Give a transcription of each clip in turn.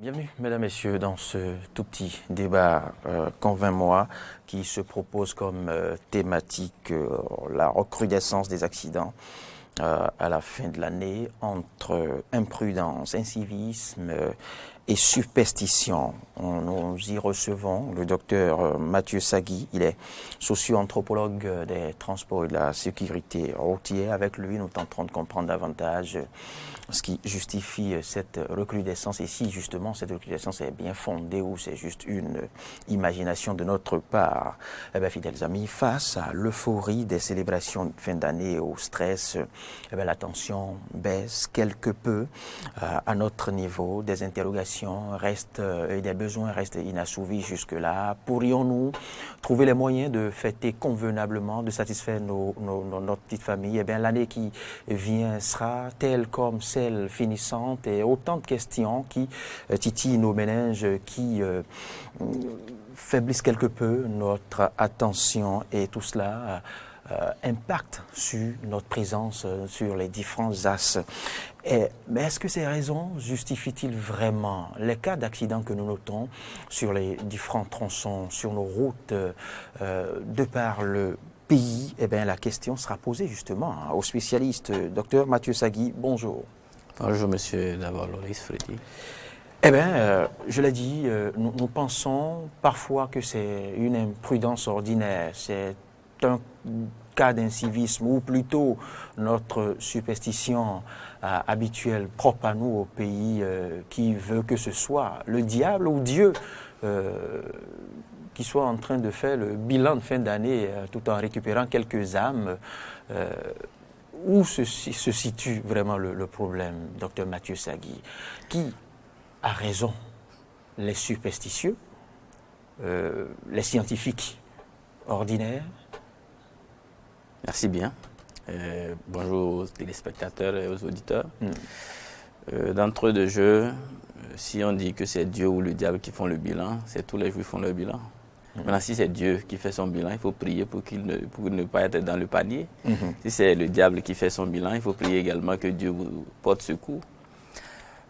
Bienvenue, mesdames, messieurs, dans ce tout petit débat Convainc-moi qui se propose comme thématique la recrudescence des accidents à la fin de l'année entre imprudence, incivisme et superstition. Nous y recevons le docteur Mathieu Sagui. Il est socio-anthropologue des transports et de la sécurité routière. Avec lui, nous tenterons de comprendre davantage ce qui justifie cette recrudescence et si justement cette recrudescence est bien fondée ou c'est juste une imagination de notre part. Eh bien, fidèles amis, face à l'euphorie des célébrations de fin d'année, au stress, eh bien, la tension baisse quelque peu à notre niveau. Des interrogations restent et des besoins restent inassouvis jusque-là. Pourrions-nous trouver les moyens de fêter convenablement, de satisfaire notre petite famille? Eh bien, l'année qui vient sera telle comme celle finissante et autant de questions qui titillent nos méninges, qui faiblissent quelque peu notre attention et tout cela impacte sur notre présence sur les différents axes. Mais est-ce que ces raisons justifient-ils vraiment les cas d'accidents que nous notons sur les différents tronçons, sur nos routes, de par le pays? Eh bien, la question sera posée justement au spécialiste, docteur Mathieu Sagui. Bonjour. Bonjour, monsieur d'abord Loris Freddy. Eh bien, je l'ai dit, nous pensons parfois que c'est une imprudence ordinaire, c'est un cas d'incivisme ou plutôt notre superstition habituelle propre à nous au pays qui veut que ce soit le diable ou Dieu qui soit en train de faire le bilan de fin d'année tout en récupérant quelques âmes. Où se situe vraiment le problème, docteur Mathieu Sagui? Qui a raison? Les superstitieux, les scientifiques ordinaires? Merci bien. Bonjour aux téléspectateurs et aux auditeurs. D'entrée de jeu, si on dit que c'est Dieu ou le diable qui font le bilan, c'est tous les jours qui font le bilan. Maintenant, si c'est Dieu qui fait son bilan, il faut prier pour ne pas être dans le panier. Si c'est le diable qui fait son bilan, il faut prier également que Dieu vous porte secours.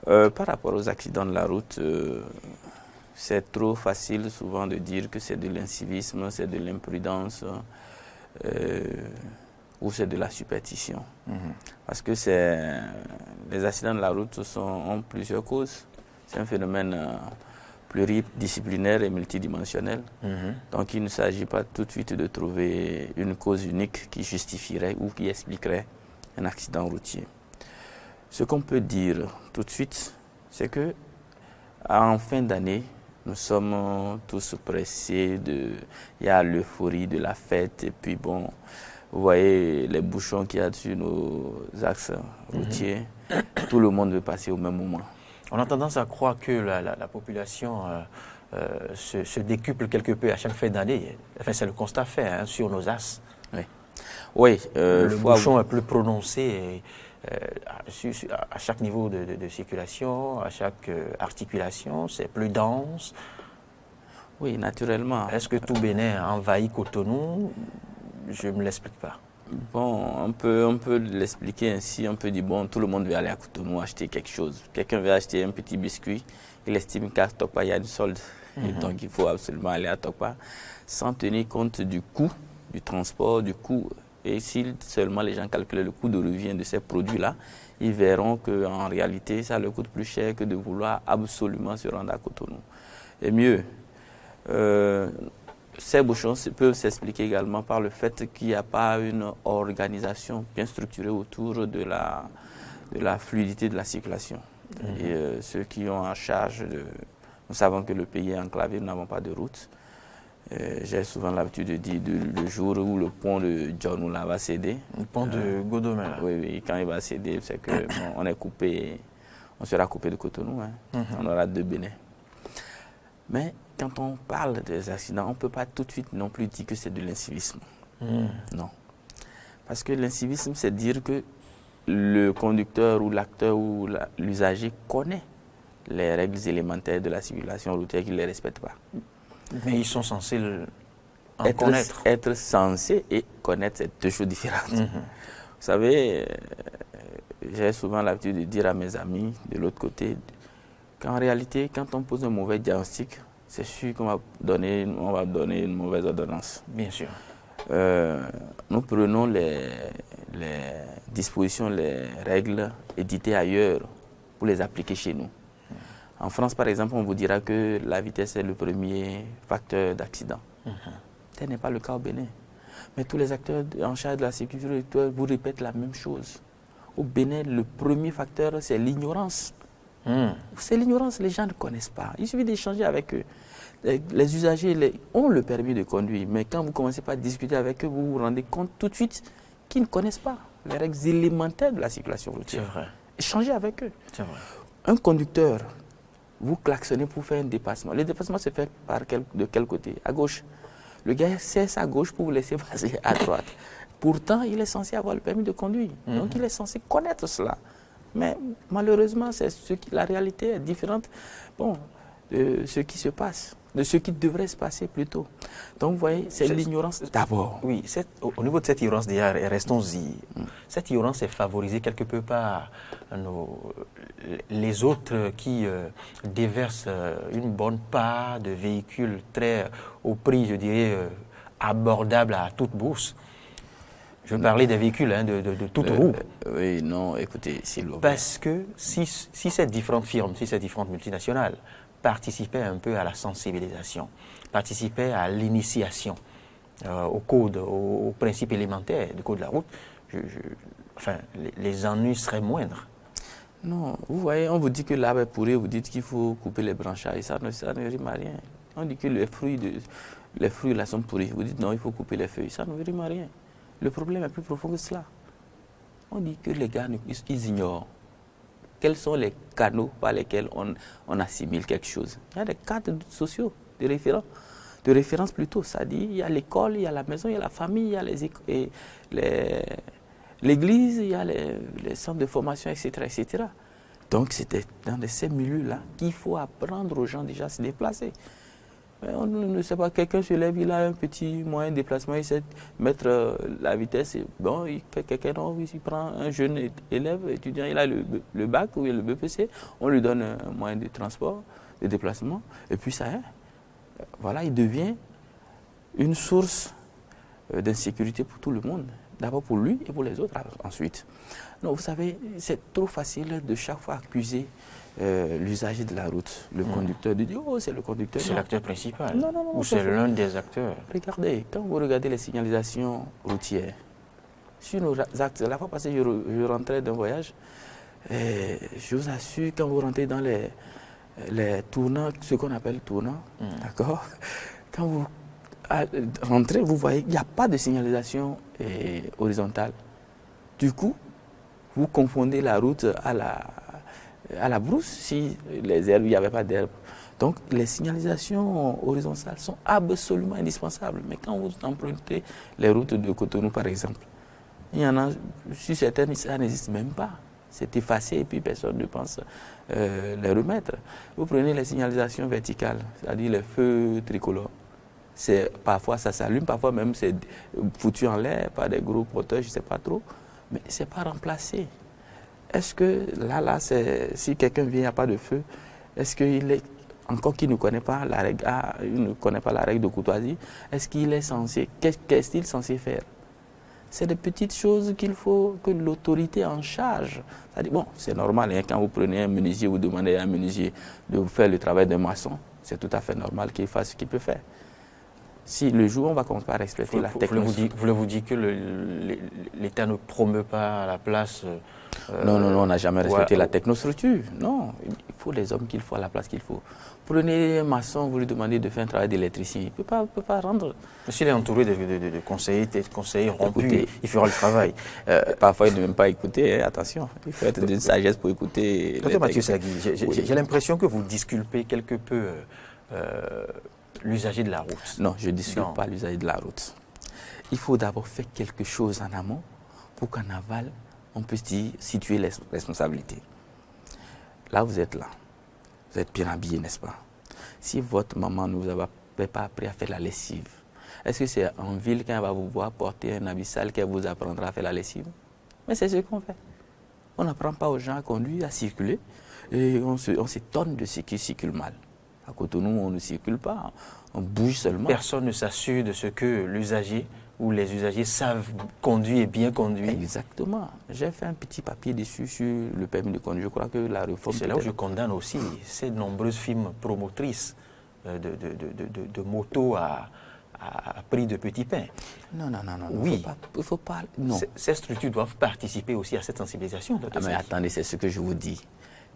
Par rapport aux accidents de la route, c'est trop facile souvent de dire que c'est de l'incivisme, c'est de l'imprudence ou c'est de la superstition. Parce que les accidents de la route ont plusieurs causes. C'est un phénomène pluridisciplinaire et multidimensionnel. Donc il ne s'agit pas tout de suite de trouver une cause unique qui justifierait ou qui expliquerait un accident routier. Ce qu'on peut dire tout de suite, c'est que en fin d'année, nous sommes tous pressés, il y a l'euphorie de la fête et puis bon, vous voyez les bouchons qu'il y a sur nos axes routiers, tout le monde veut passer au même moment. On a tendance à croire que la population se décuple quelque peu à chaque fin d'année. Enfin, c'est le constat fait sur nos axes. Oui. Le bouchon est plus prononcé à chaque niveau de circulation, à chaque articulation, c'est plus dense. Oui, naturellement. Est-ce que tout Bénin envahit Cotonou? Je ne me l'explique pas. Bon, on peut l'expliquer ainsi. On peut dire, bon, tout le monde veut aller à Cotonou acheter quelque chose. Quelqu'un veut acheter un petit biscuit. Il estime qu'à Tokpa, il y a une solde. Et donc, il faut absolument aller à Tokpa sans tenir compte du coût du transport, du coût. Et si seulement les gens calculent le coût de revient de ces produits-là, ils verront qu'en réalité, ça leur coûte plus cher que de vouloir absolument se rendre à Cotonou. Et mieux, ces bouchons peuvent s'expliquer également par le fait qu'il n'y a pas une organisation bien structurée autour de la fluidité de la circulation. Et ceux qui ont en charge nous savons que le pays est enclavé, nous n'avons pas de route. J'ai souvent l'habitude de dire le jour où le pont de Djonoula va céder. Le pont de Godomé, là. Oui, quand il va céder, c'est que on est coupé, on sera coupé de Cotonou. On aura deux Bénin. Mais quand on parle des accidents, on ne peut pas tout de suite non plus dire que c'est de l'incivisme. Non. Parce que l'incivisme, c'est dire que le conducteur ou l'acteur ou l'usager connaît les règles élémentaires de la circulation routière qu'il ne les respecte pas. Mais ils sont censés en connaître. Être censé et connaître, c'est deux choses différentes. Vous savez, j'ai souvent l'habitude de dire à mes amis de l'autre côté, qu'en réalité, quand on pose un mauvais diagnostic, c'est sûr qu'on va donner une mauvaise ordonnance. Bien sûr. Nous prenons les dispositions, les règles éditées ailleurs pour les appliquer chez nous. En France, par exemple, on vous dira que la vitesse est le premier facteur d'accident. Ce n'est pas le cas au Bénin. Mais tous les acteurs en charge de la sécurité vous répètent la même chose. Au Bénin, le premier facteur, c'est l'ignorance. C'est l'ignorance, les gens ne connaissent pas. Il suffit d'échanger avec eux. Les usagers ont le permis de conduire, mais quand vous commencez par discuter avec eux, vous vous rendez compte tout de suite qu'ils ne connaissent pas les règles élémentaires de la circulation routière. C'est vrai. Échangez avec eux. C'est vrai. Un conducteur, vous klaxonnez pour faire un dépassement. Le dépassement se fait de quel côté? À gauche. Le gars cesse à gauche pour vous laisser passer à droite. Pourtant, il est censé avoir le permis de conduire. Donc, il est censé connaître cela. Mais malheureusement, la réalité est différente de ce qui se passe, de ce qui devrait se passer plutôt. Donc, vous voyez, c'est l'ignorance d'abord. Oui, au niveau de cette ignorance, déjà, restons-y. Cette ignorance est favorisée quelque peu par les autres qui déversent une bonne part de véhicules au prix, je dirais, abordable à toute bourse. Je parlais des véhicules de toute roue. Oui, non, écoutez, s'il vous plaît. Parce que si ces différentes firmes, si ces différentes multinationales participaient un peu à la sensibilisation, participaient à l'initiation au code, aux principes élémentaires du code de la route, les ennuis seraient moindres. Non, vous voyez, on vous dit que l'arbre est pourri, vous dites qu'il faut couper les branchages, ça ne rime à rien. On dit que les fruits là sont pourris, vous dites non, il faut couper les feuilles, ça ne rime à rien. Le problème est plus profond que cela. On dit que les gars, ils ignorent quels sont les canaux par lesquels on assimile quelque chose. Il y a des cadres sociaux, de référence plutôt. C'est-à-dire, il y a l'école, il y a la maison, il y a la famille, il y a l'église, il y a les centres de formation, etc., etc. Donc, c'était dans ces milieux-là qu'il faut apprendre aux gens déjà à se déplacer. On ne sait pas, quelqu'un se lève, il a un petit moyen de déplacement, il sait mettre la vitesse. Bon, il fait il prend un jeune élève, étudiant, il a le bac ou le BPC, on lui donne un moyen de transport, de déplacement, et puis ça est. Voilà, il devient une source d'insécurité pour tout le monde. D'abord pour lui et pour les autres ensuite. Non, vous savez, c'est trop facile de chaque fois accuser l'usager de la route, le conducteur, de dire « Oh, c'est le conducteur ». C'est l'acteur principal. Non, ou c'est l'un des acteurs. Regardez, quand vous regardez les signalisations routières, sur nos actes, la fois passée, je rentrais d'un voyage, et je vous assure, quand vous rentrez dans les tournants, ce qu'on appelle tournants, d'accord, quand vous rentrez, vous voyez, il n'y a pas de signalisation horizontale. Du coup, vous confondez la route à la brousse si les herbes, il n'y avait pas d'herbe. Donc, les signalisations horizontales sont absolument indispensables. Mais quand vous empruntez les routes de Cotonou, par exemple, il y en a, sur certaines, ça n'existe même pas. C'est effacé et puis personne ne pense les remettre. Vous prenez les signalisations verticales, c'est-à-dire les feux tricolores. Parfois ça s'allume, parfois même c'est foutu en l'air par des gros porteurs, je ne sais pas trop, mais ce n'est pas remplacé. Est-ce que là si quelqu'un vient, il n'y a pas de feu, est-ce qu'il est, encore qu'il ne connaît pas la règle, il ne connaît pas la règle de courtoisie, est-ce qu'il est censé, qu'est-il censé faire? C'est des petites choses qu'il faut que l'autorité en charge. C'est-à-dire, bon, c'est normal, hein, quand vous prenez un menuisier, vous demandez à un menuisier de vous faire le travail d'un maçon, c'est tout à fait normal qu'il fasse ce qu'il peut faire. Si le jour, on va commencer par respecter la technologie. Voulez-vous dire que l'État ne promeut pas à la place Non, on n'a jamais respecté la technostructure. Non, il faut les hommes qu'il faut à la place qu'il faut. Prenez un maçon, vous lui demandez de faire un travail d'électricien, il ne peut pas rendre. Mais s'il est entouré de conseillers rompus, il fera le travail. Parfois, il ne veut même pas écouter, hein, attention. Il faut être d'une sagesse pour écouter. Docteur Mathieu Sagui, j'ai l'impression que vous disculpez quelque peu l'usager de la route. Non, je ne discute pas l'usager de la route. Il faut d'abord faire quelque chose en amont pour qu'en aval, on puisse situer les responsabilités. Là, vous êtes là. Vous êtes bien habillé, n'est-ce pas? Si votre maman ne vous avait pas appris à faire la lessive, est-ce que c'est en ville, quand elle va vous voir porter un habit sale, qu'elle vous apprendra à faire la lessive? Mais c'est ce qu'on fait. On n'apprend pas aux gens à conduire, à circuler, et on s'étonne de ce qui circule mal. À Cotonou, on ne circule pas, on bouge seulement. Personne ne s'assure de ce que l'usager ou les usagers savent conduire et bien conduire. Exactement. J'ai fait un petit papier dessus sur le permis de conduire. Je crois que la réforme... C'est là où je condamne aussi ces nombreuses firmes promotrices de motos à prix de petit pain. Non. Oui. Il faut pas... Non. Ces structures doivent participer aussi à cette sensibilisation. Mais attendez, c'est ce que je vous dis.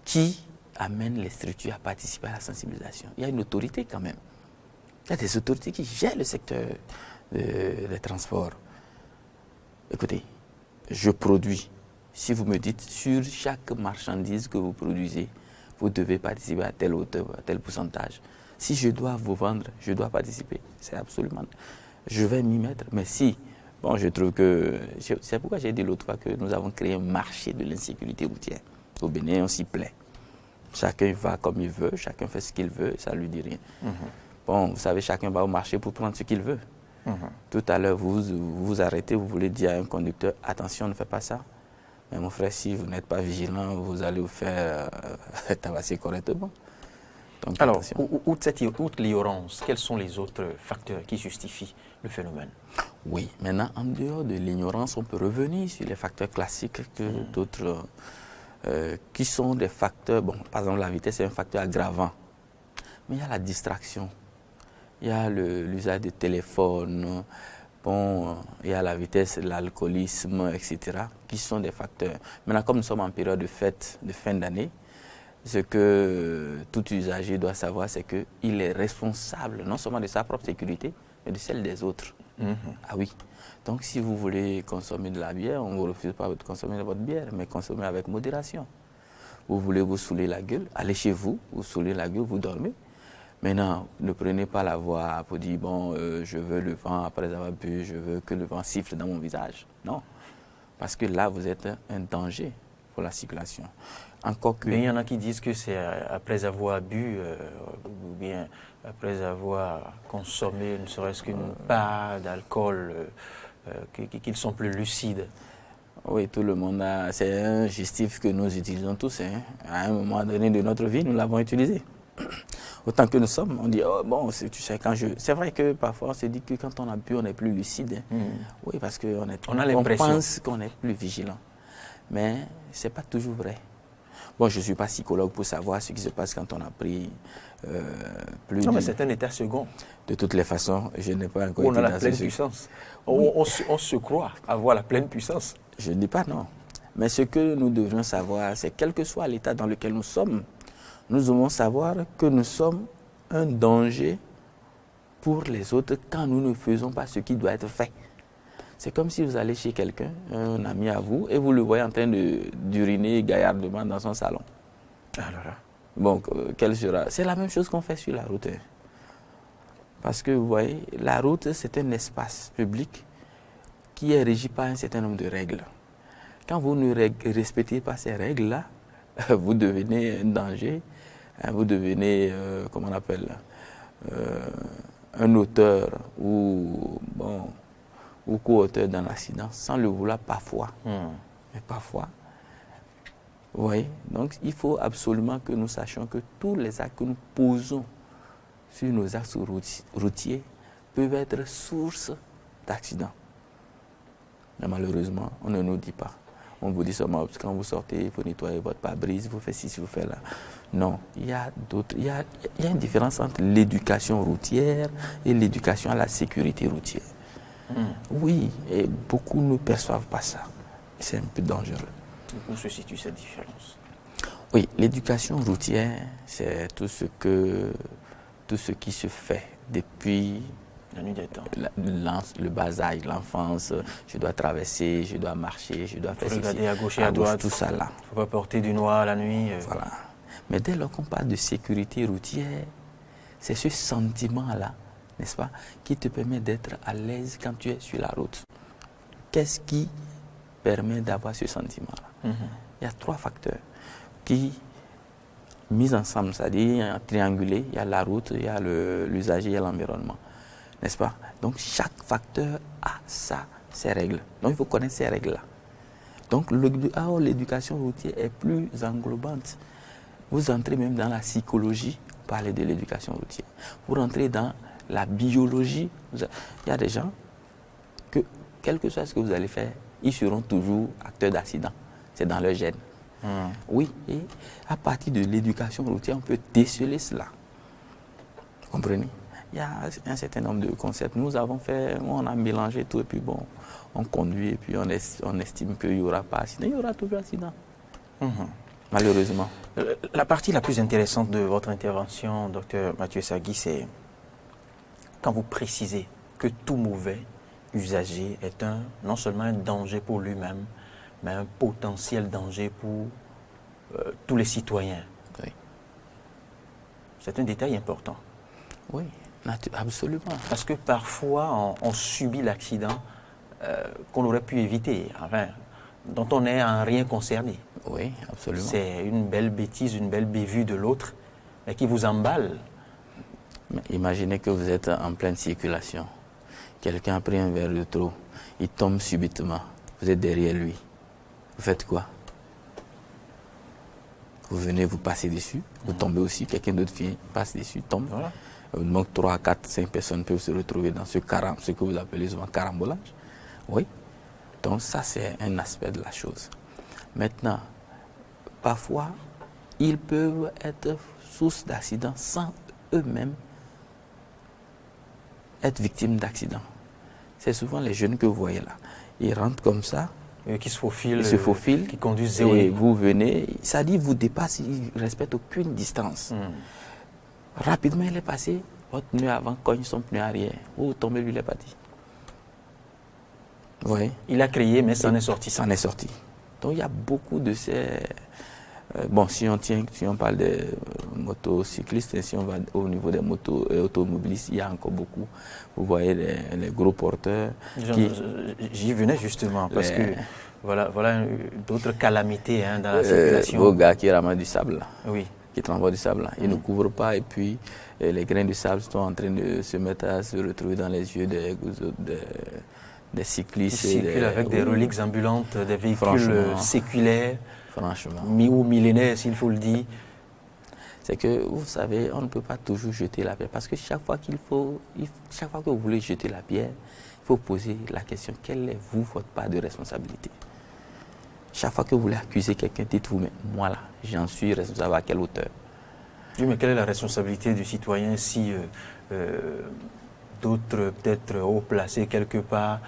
Qui amène les structures à participer à la sensibilisation? Il y a une autorité quand même. Il y a des autorités qui gèrent le secteur des transports. Écoutez, je produis. Si vous me dites, sur chaque marchandise que vous produisez, vous devez participer à telle hauteur, à tel pourcentage. Si je dois vous vendre, je dois participer. C'est absolument... Je vais m'y mettre. Mais si, bon, je trouve que... C'est pourquoi j'ai dit l'autre fois que nous avons créé un marché de l'insécurité routière. Au Bénin, on s'y plaît. Chacun va comme il veut, chacun fait ce qu'il veut, ça ne lui dit rien. Bon, vous savez, chacun va au marché pour prendre ce qu'il veut. Tout à l'heure, vous vous arrêtez, vous voulez dire à un conducteur, attention, ne fais pas ça. Mais mon frère, si vous n'êtes pas vigilant, vous allez vous faire tabasser correctement. Donc, alors, attention. outre l'ignorance, quels sont les autres facteurs qui justifient le phénomène? Oui, maintenant, en dehors de l'ignorance, on peut revenir sur les facteurs classiques que d'autres... qui sont des facteurs... Bon, par exemple, la vitesse est un facteur aggravant. Mais il y a la distraction. Il y a l'usage des téléphones, bon, il y a la vitesse, l'alcoolisme, etc., qui sont des facteurs. Maintenant, comme nous sommes en période de fête, de fin d'année, ce que tout usager doit savoir, c'est qu'il est responsable non seulement de sa propre sécurité, mais de celle des autres. Ah oui. Donc, si vous voulez consommer de la bière, on ne vous refuse pas de consommer de votre bière, mais consommez avec modération. Vous voulez vous saouler la gueule, allez chez vous, vous saoulez la gueule, vous dormez. Maintenant, ne prenez pas la voie pour dire, bon, je veux le vent après avoir bu, je veux que le vent siffle dans mon visage. Non, parce que là, vous êtes un danger pour la circulation. Encore que... Mais il y en a qui disent que c'est après avoir bu ou bien après avoir consommé ne serait-ce qu'une part d'alcool qu'ils sont plus lucides. Oui, tout le monde a... C'est un justif que nous utilisons tous. Hein. À un moment donné de notre vie, nous l'avons utilisé. Autant que nous sommes, on dit, oh, bon, tu sais, quand je... C'est vrai que parfois, on se dit que quand on a bu, on est plus lucide. Hein. Oui, parce qu'on on pense qu'on est plus vigilant. Mais ce n'est pas toujours vrai. Bon, je ne suis pas psychologue pour savoir ce qui se passe quand on a pris plus Non, mais c'est un état second. De toutes les façons, je n'ai pas encore été dans la pleine puissance. Oui. On se croit avoir la pleine puissance. Je ne dis pas non. Mais ce que nous devrions savoir, c'est quel que soit l'état dans lequel nous sommes, nous devons savoir que nous sommes un danger pour les autres quand nous ne faisons pas ce qui doit être fait. C'est comme si vous allez chez quelqu'un, un ami à vous, et vous le voyez en train d'uriner gaillardement dans son salon. Alors là. Bon, quel sera... C'est la même chose qu'on fait sur la route. Parce que vous voyez, la route, c'est un espace public qui est régi par un certain nombre de règles. Quand vous ne respectez pas ces règles-là, vous devenez un danger, vous devenez, comment on appelle, un auteur ou co-auteur d'un accident, sans le vouloir parfois. Mais parfois, vous voyez, donc il faut absolument que nous sachions que tous les actes que nous posons sur nos axes routiers peuvent être source d'accidents. Mais malheureusement, on ne nous dit pas. On vous dit seulement, quand vous sortez, il faut nettoyer votre pare-brise, vous faites ci, vous faites là. Non, il y a une différence entre l'éducation routière et l'éducation à la sécurité routière. Oui, et beaucoup ne perçoivent pas ça. C'est un peu dangereux. Où se situe cette différence? Oui, l'éducation routière, c'est tout ce qui se fait depuis la nuit des temps. Le bas âge, l'enfance, je dois traverser, je dois marcher, je dois faire regarder à gauche et à droite, tout ça là. Il ne faut pas porter du noir la nuit. Voilà. Mais dès lors qu'on parle de sécurité routière, c'est ce sentiment-là, n'est-ce pas, qui te permet d'être à l'aise quand tu es sur la route. Qu'est-ce qui permet d'avoir ce sentiment-là? Il y a 3 facteurs qui, mis ensemble, c'est-à-dire triangulés, il y a la route, il y a l'usager, il y a l'environnement. N'est-ce pas? Donc chaque facteur a ses règles. Donc il faut connaître ces règles-là. Donc l'éducation routière est plus englobante. Vous entrez même dans la psychologie, vous parlez de l'éducation routière. Vous rentrez dans la biologie. Il y a des gens que, quel que soit ce que vous allez faire, ils seront toujours acteurs d'accidents. C'est dans leur gène. Oui, et à partir de l'éducation routière, on peut déceler cela. Vous comprenez? Il y a un certain nombre de concepts. Nous avons fait, on a mélangé tout et puis bon, on conduit et puis on estime qu'il n'y aura pas accident. Il y aura toujours accident. Malheureusement. La partie la plus intéressante de votre intervention, Dr Mathieu Sagui, c'est quand vous précisez que tout mauvais usager est non seulement un danger pour lui-même, mais un potentiel danger pour tous les citoyens. Oui. C'est un détail important. Oui, absolument. Parce que parfois, on subit l'accident qu'on aurait pu éviter, enfin, dont on n'est en rien concerné. Oui, absolument. C'est une belle bêtise, une belle bévue de l'autre, mais qui vous emballe. Mais imaginez que vous êtes en pleine circulation. Quelqu'un a pris un verre de trop, il tombe subitement. Vous êtes derrière lui. Vous faites quoi? Vous venez, vous passez dessus, vous tombez aussi, quelqu'un d'autre vient, passe dessus, tombe. Voilà. Donc 3, 4, 5 personnes peuvent se retrouver dans ce que vous appelez souvent carambolage. Oui. Donc ça, c'est un aspect de la chose. Maintenant, parfois, ils peuvent être source d'accidents sans eux-mêmes être victimes d'accidents. C'est souvent les jeunes que vous voyez là. Ils rentrent comme ça. Qui se faufilent, qui conduisent zéro. Et vous venez, ça dit, vous dépassez, ils ne respectent aucune distance. Rapidement, il est passé, votre pneu avant cogne son pneu arrière. Vous tombez, lui, il est parti. Vous voyez? Il a crié, mais ça en est sorti. Ça en est sorti. Donc, il y a beaucoup de ces... bon, si on parle des motocyclistes, et si on va au niveau des motos et automobilistes, il y a encore beaucoup. Vous voyez les gros porteurs. J'y venais justement, parce que voilà d'autres calamités dans la circulation. Vos gars qui ramassent du sable, là, oui. qui transportent du sable, là, ils ne couvrent pas et puis les grains de sable sont en train de se mettre à se retrouver dans les yeux des cyclistes. Ils circulent avec des reliques ambulantes, des véhicules séculaires. Franchement. Ou millénaires, s'il faut le dire. C'est que, vous savez, on ne peut pas toujours jeter la pierre. Parce que chaque fois que vous voulez jeter la pierre, il faut poser la question, quelle est, votre part de responsabilité? Chaque fois que vous voulez accuser quelqu'un, dites-vous, mais moi là, j'en suis responsable à quelle hauteur? Oui, mais quelle est la responsabilité du citoyen si d'autres, peut-être haut placés quelque part,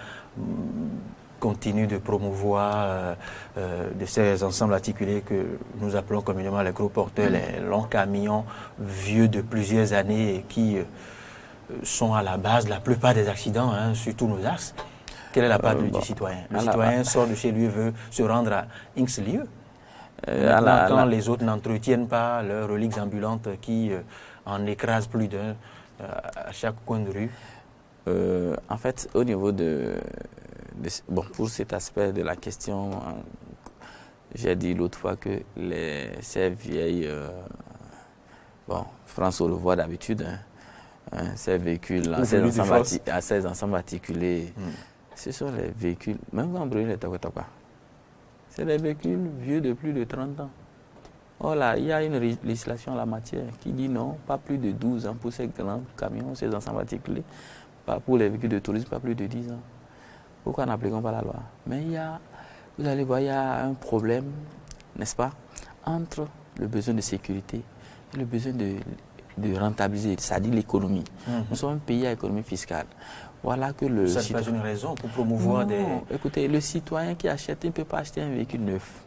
continue de promouvoir de ces ensembles articulés que nous appelons communément les gros porteurs, les longs camions vieux de plusieurs années et qui sont à la base de la plupart des accidents sur tous nos axes. Quelle est la part du citoyen? Le citoyen sort de chez lui, veut se rendre à X lieu. Quand les autres n'entretiennent pas leurs reliques ambulantes qui en écrasent plus d'un à chaque coin de rue. En fait, au niveau bon, pour cet aspect de la question, j'ai dit l'autre fois que ces vieilles... bon, France, on le voit d'habitude, ces véhicules, ces ensembles articulés, ce sont les véhicules, même quand on brûle les Takotaka, c'est des véhicules vieux de plus de 30 ans. Oh là, il y a une législation en la matière qui dit non, pas plus de 12 ans pour ces grands camions, ces ensembles articulés, pas pour les véhicules de tourisme, pas plus de 10 ans. Pourquoi n'appliquons pas la loi? Mais vous allez voir, il y a un problème, n'est-ce pas, entre le besoin de sécurité et le besoin de rentabiliser, c'est-à-dire l'économie. Nous sommes un pays à économie fiscale. Voilà que le... Ça n'est pas une raison pour promouvoir Écoutez, le citoyen qui achète, il ne peut pas acheter un véhicule neuf.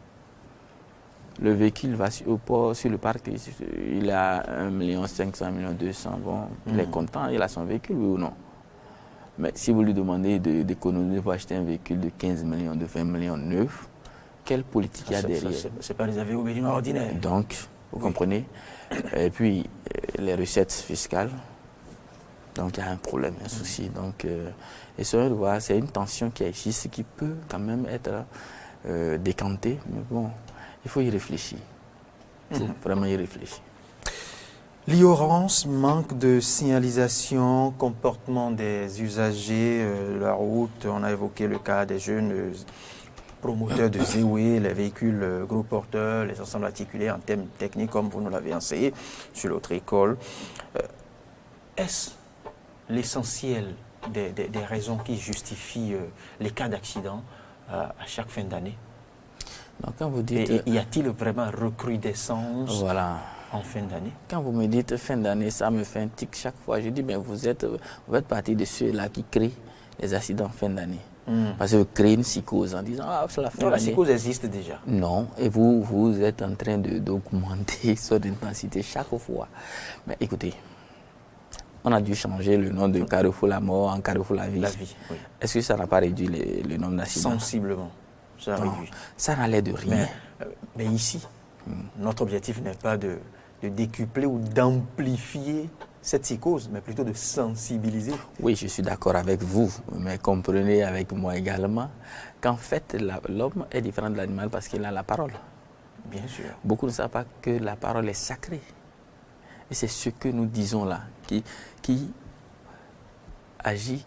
Le véhicule va sur le parc, il a 1 500 000, 200 000, bon, il est content, il a son véhicule, oui ou non? Mais si vous lui demandez d'économiser pour acheter un véhicule de 15 millions, de 20 millions neuf, quelle politique il y a derrière? Ce n'est pas des véhicules ordinaires. Donc, vous comprenez? Et puis, les recettes fiscales, donc il y a un problème, un souci. Donc, et ça, c'est une tension qui existe, qui peut quand même être décantée, mais bon, il faut y réfléchir. Il faut vraiment y réfléchir. L'ignorance, manque de signalisation, comportement des usagers de la route, on a évoqué le cas des jeunes promoteur de ZEWE, les véhicules gros porteurs, les ensembles articulés en termes techniques, comme vous nous l'avez enseigné sur l'autre école. Est-ce l'essentiel des raisons qui justifient les cas d'accident à chaque fin d'année? Donc, quand vous dites... Et y a-t-il vraiment recrudescence en fin d'année? Quand vous me dites fin d'année, ça me fait un tic chaque fois. Je dis, mais vous êtes partie de ceux-là qui créent les accidents en fin d'année. Parce que vous créez une psychose en disant, ah, c'est la fin d'année. La psychose existe déjà. Non, et vous êtes en train d'augmenter son intensité chaque fois. Mais écoutez, on a dû changer le nom de Carrefour la mort en Carrefour la vie. La vie, oui. Est-ce que ça n'a pas réduit le nombre d'accidents? Sensiblement, ça a réduit. Ça n'allait de rien. Mais ici, notre objectif n'est pas de décupler ou d'amplifier cette psychose, mais plutôt de sensibiliser. Oui, je suis d'accord avec vous, mais comprenez avec moi également qu'en fait, l'homme est différent de l'animal parce qu'il a la parole. Bien sûr. Beaucoup ne savent pas que la parole est sacrée. Et c'est ce que nous disons là, qui agit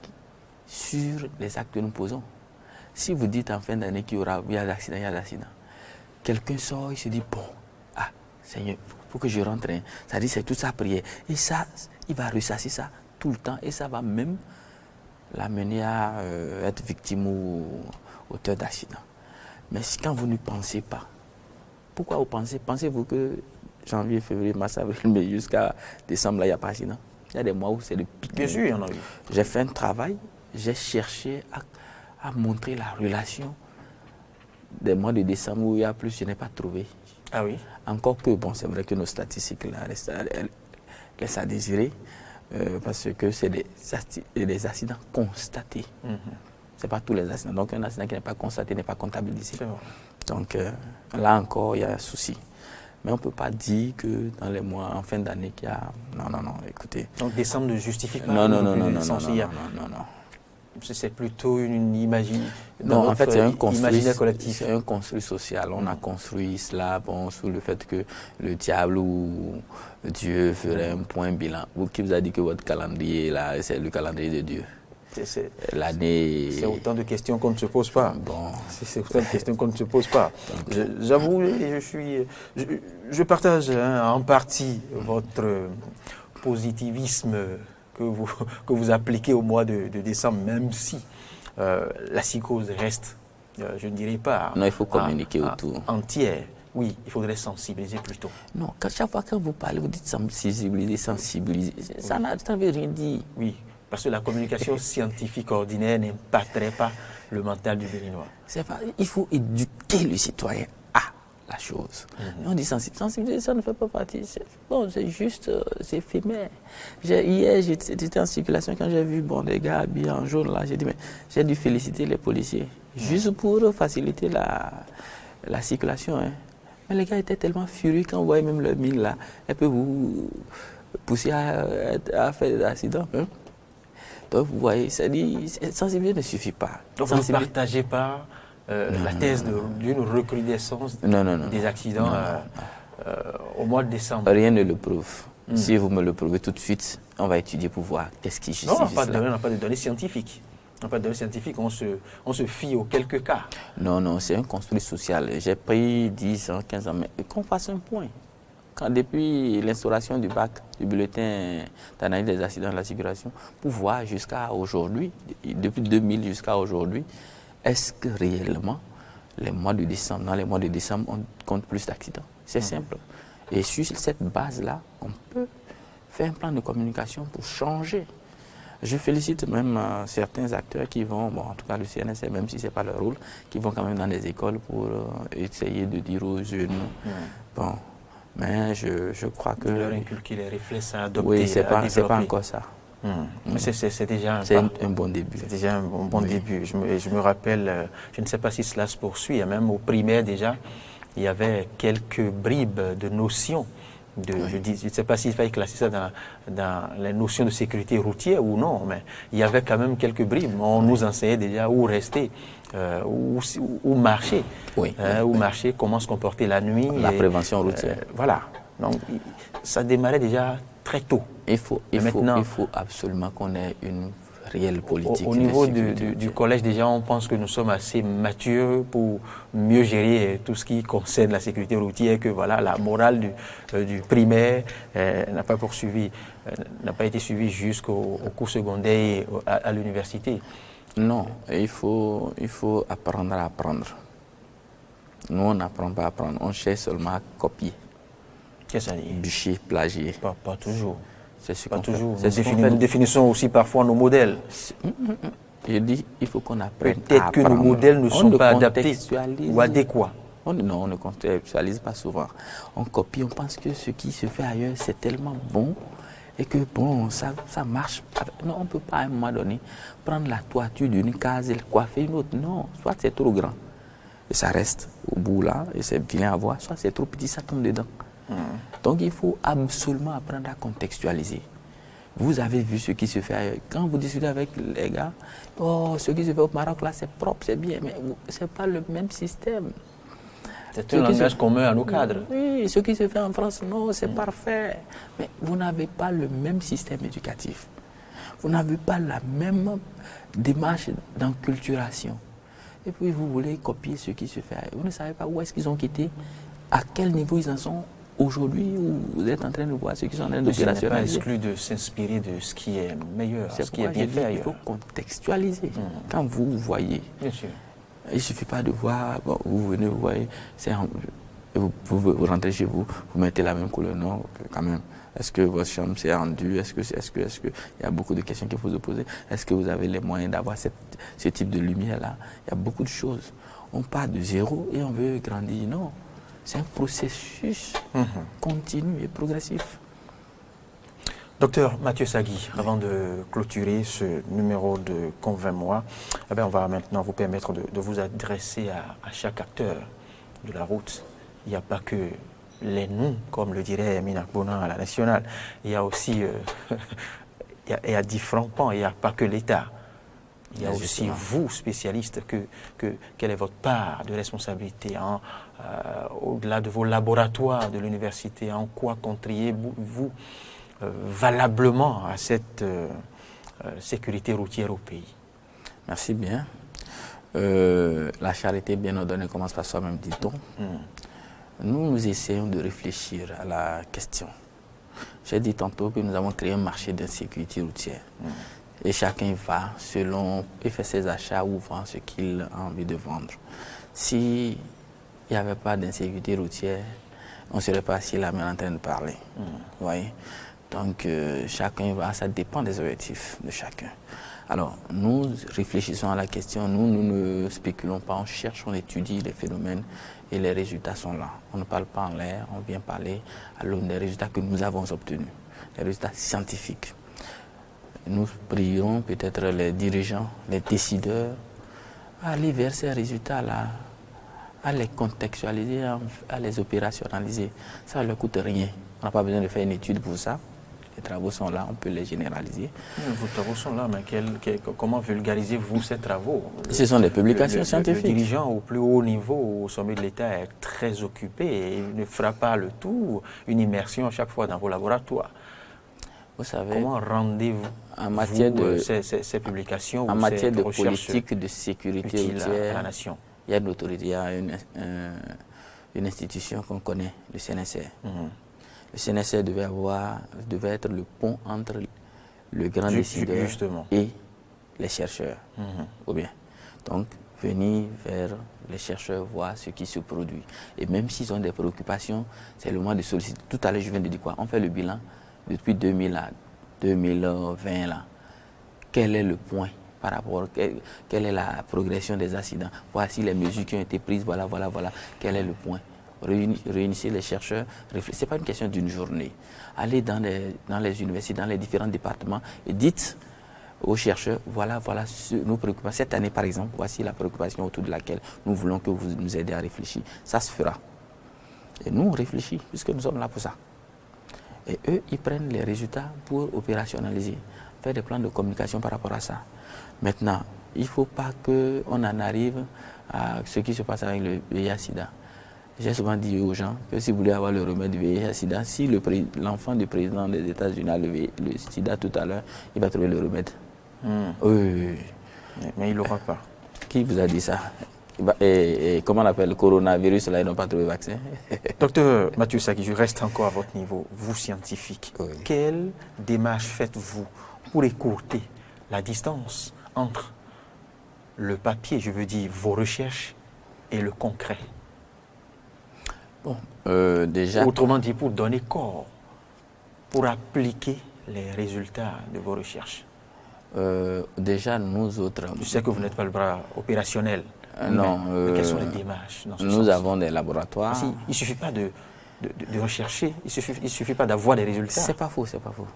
sur les actes que nous posons. Si vous dites en fin d'année qu'il y a d'accidents, il y a d'accidents. Quelqu'un sort, il se dit, bon, Seigneur, il faut que je rentre. Ça dit, c'est toute sa prière. Et ça, il va ressasser ça tout le temps. Et ça va même l'amener à être victime ou auteur d'accident. Mais quand vous ne pensez pas, pourquoi vous pensez? Pensez-vous que janvier, février, mars, avril, mai, jusqu'à décembre, là, il n'y a pas d'accident? Il y a des mois où c'est le pic. Bien sûr, il y en a eu. J'ai fait un travail, j'ai cherché à montrer la relation des mois de décembre où il y a plus, je n'ai pas trouvé. Ah oui? Encore que, bon, c'est vrai que nos statistiques là, laissent à désirer, parce que c'est des accidents constatés. Ce n'est pas tous les accidents. Donc, un accident qui n'est pas constaté n'est pas comptabilisé. Donc, là encore, il y a un souci. Mais on ne peut pas dire que dans les mois, en fin d'année, qu'il y a... Non, écoutez. Donc, décembre ne justifie pas... Non. C'est plutôt une imaginaire. Non, en fait, c'est un construit collectif. C'est un construit social. On a construit cela sous le fait que le diable ou Dieu ferait un point bilan. Qui vous a dit que votre calendrier, là, c'est le calendrier de Dieu? L'année... C'est autant de questions qu'on ne se pose pas. Bon. C'est autant de questions qu'on ne se pose pas. J'avoue, je partage en partie votre positivisme que vous appliquez au mois de décembre, même si la psychose reste, je ne dirais pas... Non, il faut communiquer autour. Entière. Oui, il faudrait sensibiliser plutôt. Non, chaque fois que vous parlez, vous dites sensibiliser. Ça ne veut rien dire. Oui, parce que la communication scientifique ordinaire n'impacterait pas le mental du Béninois. Il faut éduquer le citoyen à la chose. On dit sensibiliser, ça ne fait pas partie. C'est juste, c'est éphémère. Hier, j'étais en circulation quand j'ai vu des gars habillés en jaune là. J'ai dit, mais j'ai dû féliciter les policiers, juste pour faciliter la circulation. Hein. Mais les gars étaient tellement furieux quand vous voyez même leur mine là. Elle peut vous pousser à faire des accidents. Hein. Donc vous voyez, sensibiliser ne suffit pas. Donc vous ne partagez pas la thèse d'une recrudescence des accidents au mois de décembre? Rien ne le prouve. Si vous me le prouvez tout de suite, on va étudier pour voir qu'est-ce qui justifie cela. On n'a pas de données scientifiques. On n'a pas de données scientifiques, on se fie aux quelques cas. Non, c'est un construit social. J'ai pris 10 ans, 15 ans, mais qu'on fasse un point. Depuis l'instauration du BAC, du bulletin d'analyse des accidents de la circulation, pour voir jusqu'à aujourd'hui, depuis 2000 jusqu'à aujourd'hui, est-ce que réellement, dans les mois de décembre, on compte plus d'accidents? C'est simple. Et sur cette base-là, on peut faire un plan de communication pour changer. Je félicite même certains acteurs qui vont, en tout cas le CNSM, même si ce n'est pas leur rôle, qui vont quand même dans des écoles pour essayer de dire aux jeunes, mais je crois que... Leur inculquer les réflexes à adopter. Oui, c'est pas encore ça. Mais c'est déjà un bon début. C'est déjà un bon début. Je me rappelle, je ne sais pas si cela se poursuit, même au primaire déjà, il y avait quelques bribes de notions. Je ne sais pas s'il fallait classer ça dans les notions de sécurité routière ou non, mais il y avait quand même quelques bribes. On nous enseignait déjà où rester, où marcher, où marcher, comment se comporter la nuit. La prévention routière. Voilà. Donc, ça démarrait déjà très tôt. Il faut absolument qu'on ait une réelle politique. Au niveau du collège, déjà, on pense que nous sommes assez matures pour mieux gérer tout ce qui concerne la sécurité routière, que voilà, la morale du primaire n'a pas été suivie jusqu'au cours secondaire et à l'université. Non, il faut apprendre à apprendre. Nous, on n'apprend pas à apprendre, on cherche seulement à copier. Qu'est-ce que ça dit? Bûcher, plagier. Pas toujours. C'est ce Pas qu'on toujours. fait. Nous définissons aussi parfois nos modèles. Je dis, il faut qu'on apprenne à Peut-être que nos modèles ne sont pas adaptés ou adéquats. Non, on ne contextualise pas souvent. On copie, on pense que ce qui se fait ailleurs, c'est tellement bon et que bon, ça marche. Non, on ne peut pas à un moment donné prendre la toiture d'une case et le coiffer une autre. Non, soit c'est trop grand et ça reste au bout là et c'est vilain à voir, soit c'est trop petit, ça tombe dedans. Donc il faut absolument apprendre à contextualiser. Vous avez vu ce qui se fait ailleurs. Quand vous discutez avec les gars, oh, ce qui se fait au Maroc là, c'est propre, c'est bien, mais ce n'est pas le même système. C'est un langage commun à nos cadres. Oui, ce qui se fait en France, non, c'est parfait. Mais vous n'avez pas le même système éducatif. Vous n'avez pas la même démarche d'enculturation. Et puis vous voulez copier ce qui se fait ailleurs. Vous ne savez pas où est-ce qu'ils ont quitté, à quel niveau ils en sont aujourd'hui, où vous êtes en train de voir ce qui sont en train d'opérationnaliser. Ce n'est pas exclu de s'inspirer de ce qui est meilleur, ce qui est bien fait ailleurs. Il faut contextualiser. Quand vous voyez, bien sûr. Il ne suffit pas de voir, bon, vous venez, vous voyez, vous rentrez chez vous, vous mettez la même couleur, non, quand même. Est-ce que votre chambre s'est rendue? Est-ce que il y a beaucoup de questions qu'il faut se poser. Est-ce que vous avez les moyens d'avoir ce type de lumière-là? Il y a beaucoup de choses. On part de zéro et on veut grandir. Non, c'est un processus continu et progressif. Docteur Mathieu Sagui, avant de clôturer ce numéro de Convainc moi, on va maintenant vous permettre de vous adresser à chaque acteur de la route. Il n'y a pas que les nous, comme le dirait Emine Akbona à la nationale. Il y a aussi il y a différents pans, il n'y a pas que l'État. Il y a aussi vous, spécialistes, quelle est votre part de responsabilité au-delà de vos laboratoires de l'université, en quoi contribuez-vous valablement à cette sécurité routière au pays? Merci bien. La charité bien ordonnée commence par soi-même, dit-on. Nous essayons de réfléchir à la question. J'ai dit tantôt que nous avons créé un marché d'insécurité routière. Et chacun va selon et fait ses achats ou vend ce qu'il a envie de vendre. S'il n'y avait pas d'insécurité routière, on ne serait pas assis là mais en train de parler. Vous voyez? Donc chacun va, ça dépend des objectifs de chacun. Alors nous réfléchissons à la question, nous ne spéculons pas, on cherche, on étudie les phénomènes et les résultats sont là. On ne parle pas en l'air, on vient parler à l'aune des résultats que nous avons obtenus, les résultats scientifiques. Nous prierons peut-être les dirigeants, les décideurs à aller vers ces résultats-là, à les contextualiser, à les opérationnaliser. Ça ne leur coûte rien. On n'a pas besoin de faire une étude pour ça. Les travaux sont là, on peut les généraliser. Vos travaux sont là, mais comment vulgarisez-vous ces travaux? Ce sont des publications scientifiques. Le dirigeant au plus haut niveau, au sommet de l'État, est très occupé et il ne fera pas le tout, une immersion à chaque fois dans vos laboratoires. Vous savez, comment rendez-vous en matière ces publications en matière de politique de sécurité routière à la nation? Il y a une autorité, il y a une institution qu'on connaît, le CNSR. Le CNSR devait être le pont entre le grand décideur et les chercheurs. Ou bien. Donc, venir vers les chercheurs, voir ce qui se produit. Et même s'ils ont des préoccupations, c'est le moment de solliciter. Tout à l'heure, je viens de dire quoi? On fait le bilan depuis 2000 à 2020. Là. Quel est le point par rapport, quelle est la progression des accidents? Voici les mesures qui ont été prises, voilà. Quel est le point? Réunissez les chercheurs, ce n'est pas une question d'une journée. Allez dans les universités, dans les différents départements et dites aux chercheurs, voilà nos préoccupations. Cette année, par exemple, voici la préoccupation autour de laquelle nous voulons que vous nous aidiez à réfléchir. Ça se fera. Et nous, on réfléchit, puisque nous sommes là pour ça. Et eux, ils prennent les résultats pour opérationnaliser, faire des plans de communication par rapport à ça. Maintenant, il ne faut pas qu'on en arrive à ce qui se passe avec le VIH-Sida. J'ai souvent dit aux gens que si vous voulez avoir le remède du VIH-Sida, si l'enfant du président des États-Unis a le Sida tout à l'heure, il va trouver le remède Oui. Mais il ne l'aura pas. Qui vous a dit ça? Et comment on appelle le coronavirus, là, ils n'ont pas trouvé vaccin. Docteur Mathieu Sagui, je reste encore à votre niveau, vous scientifique. Oui. Quelle démarche faites-vous pour écourter la distance entre le papier, je veux dire vos recherches, et le concret? Bon, déjà... Autrement dit, pour donner corps, pour appliquer les résultats de vos recherches. Déjà, nous autres... Je sais que vous n'êtes pas le bras opérationnel. Non. Mais quelles sont les démarches dans ce Nous sens? avons des laboratoires. Il ne suffit pas de rechercher, il ne suffit pas d'avoir des résultats. C'est pas faux, c'est pas faux.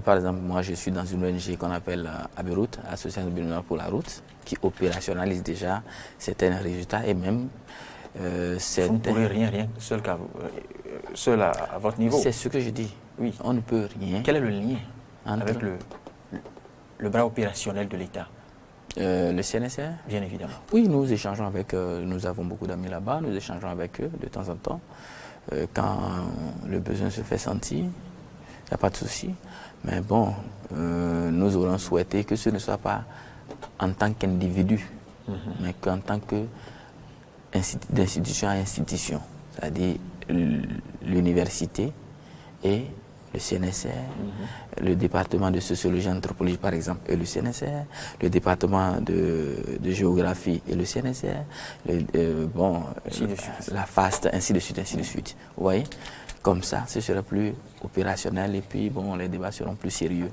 Par exemple, moi, je suis dans une ONG qu'on appelle Aberoute, Association béninoise pour la route, qui opérationnalise déjà certains résultats et même Vous ne pourrez rien seul à votre niveau. C'est ce que je dis. Oui. On ne peut rien. Quel est le lien entre avec le bras opérationnel de l'État? Le CNSR? Bien évidemment. Oui, nous échangeons avec nous avons beaucoup d'amis là-bas, nous échangeons avec eux de temps en temps. Quand le besoin se fait sentir, il n'y a pas de souci. Mais bon, nous aurions souhaité que ce ne soit pas en tant qu'individu, mais qu'en tant que d'institution à institution, c'est-à-dire l'université et le CNSR, le département de sociologie et anthropologie par exemple et le CNSR, le département de géographie et le CNSR, la FAST, ainsi de suite. Vous voyez? Comme ça, ce serait plus opérationnel et puis bon, les débats seront plus sérieux.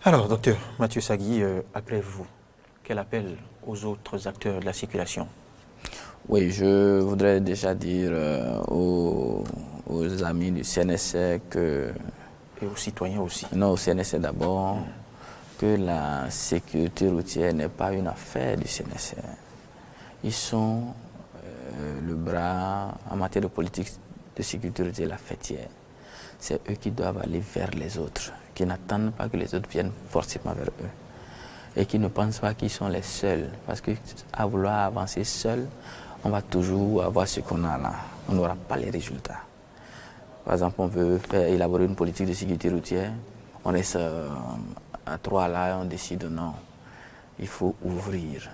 Alors, docteur Mathieu Sagui, après vous, quel appel aux autres acteurs de la circulation? Oui, je voudrais déjà dire aux amis du CNSR que... Et aux citoyens aussi. Non, au CNSR d'abord, que la sécurité routière n'est pas une affaire du CNSR. Ils sont le bras en matière de politique de sécurité routière, la fêtière. C'est eux qui doivent aller vers les autres, qui n'attendent pas que les autres viennent forcément vers eux. Et qui ne pensent pas qu'ils sont les seuls. Parce qu'à vouloir avancer seul, on va toujours avoir ce qu'on a là. On n'aura pas les résultats. Par exemple, on veut élaborer une politique de sécurité routière. On reste à 3 là et on décide non. Il faut ouvrir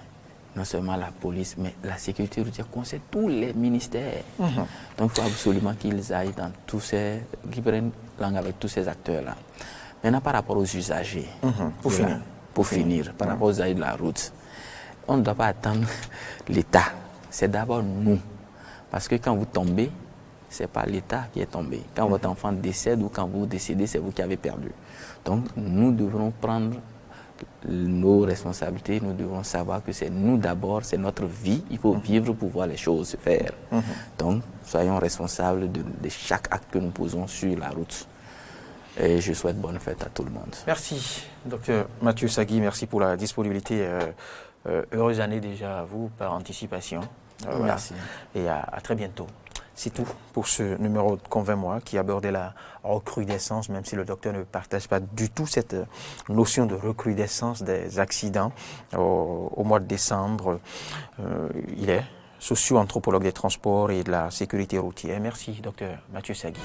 non seulement la police, mais la sécurité routière concerne tous les ministères. Donc il faut absolument qu'ils aillent dans qu'ils prennent langue avec tous ces acteurs-là. Maintenant, par rapport aux usagers, pour finir, par rapport aux usagers de la route, on ne doit pas attendre l'État. C'est d'abord nous. Parce que quand vous tombez, ce n'est pas l'État qui est tombé. Quand votre enfant décède ou quand vous décédez, c'est vous qui avez perdu. Donc nous devrons prendre nos responsabilités, nous devons savoir que c'est nous d'abord, c'est notre vie, il faut vivre pour voir les choses se faire. Donc soyons responsables de chaque acte que nous posons sur la route. Et je souhaite bonne fête à tout le monde. Merci, docteur Mathieu Sagui, merci pour la disponibilité. Heureuse année déjà à vous par anticipation. Merci. Et à très bientôt. C'est tout pour ce numéro de Convainc-moi qui abordait la recrudescence, même si le docteur ne partage pas du tout cette notion de recrudescence des accidents. Au mois de décembre, il est socio-anthropologue des transports et de la sécurité routière. Merci, docteur Mathieu Sagui.